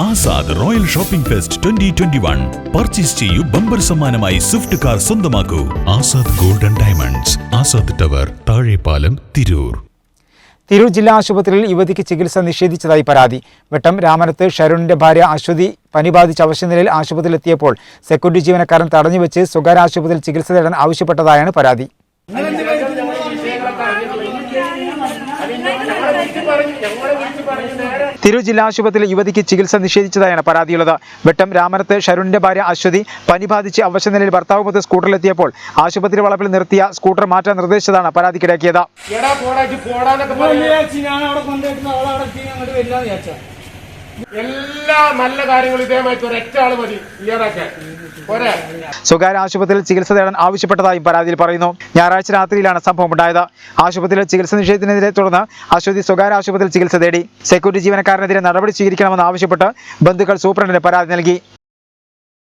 Azad royal shopping fest 2021 purchase ചെയ്യൂ, bumper സമ്മാനമായി Swift car സ്വന്തമാക്കൂ. Azad golden diamonds, Azad tower, Thazhepalam, Tirur. Tirur ജില്ലാ ആശുപത്രിയിൽ യുവതിക്ക് ചികിത്സ നിഷേധിച്ചതായി പരാതി. വെട്ടം രാമനത്ത് ഷരുണിന്റെ ഭാര്യ അശ്വതി പനി ബാധിച്ച് അവശനിലയിൽ ആശുപത്രിയിലെത്തിയപ്പോൾ സെക്യൂരിറ്റി ജീവനക്കാരൻ തടഞ്ഞുവെച്ച് സ്വകാര്യ ആശുപത്രിയിൽ ചികിത്സ തേടാൻ ആവശ്യപ്പെട്ടതായാണ് പരാതി. തിരൂർ ജില്ലാ ആശുപത്രിയിൽ യുവതിക്ക് ചികിത്സ നിഷേധിച്ചതായാണ് പരാതിയുള്ളത്. വെട്ടം രാമനത്ത് ഷരുണിന്റെ ഭാര്യ അശ്വതി പനി ബാധിച്ച് അവശനിലയിൽ ഭർത്താവുമൊത്ത് സ്കൂട്ടറിലെത്തിയപ്പോൾ ആശുപത്രി വളപ്പിൽ നിർത്തിയ സ്കൂട്ടർ മാറ്റാൻ നിർദ്ദേശിച്ചതാണ് പരാതിക്കിടയാക്കിയത്. എല്ലാ നല്ല കാര്യങ്ങളും ഇതേമായിട്ട് ഒരൊറ്റ ആള് മതി ക്ലിയറാക്കാൻ. സ്വകാര്യ ആശുപത്രിയിൽ ചികിത്സ തേടാൻ ആവശ്യപ്പെട്ടതായും പരാതിയിൽ പറയുന്നു. ഞായറാഴ്ച രാത്രിയിലാണ് സംഭവം ഉണ്ടായത്. ആശുപത്രിയിൽ ചികിത്സ നിഷേധത്തിനെതിരെ തുടർന്ന് അശ്വതി സ്വകാര്യ ആശുപത്രിയിൽ ചികിത്സ തേടി. സെക്യൂരിറ്റി ജീവനക്കാരനെതിരെ നടപടി സ്വീകരിക്കണമെന്ന് ആവശ്യപ്പെട്ട് ബന്ധുക്കൾ സൂപ്രണ്ടിന് പരാതി നൽകി.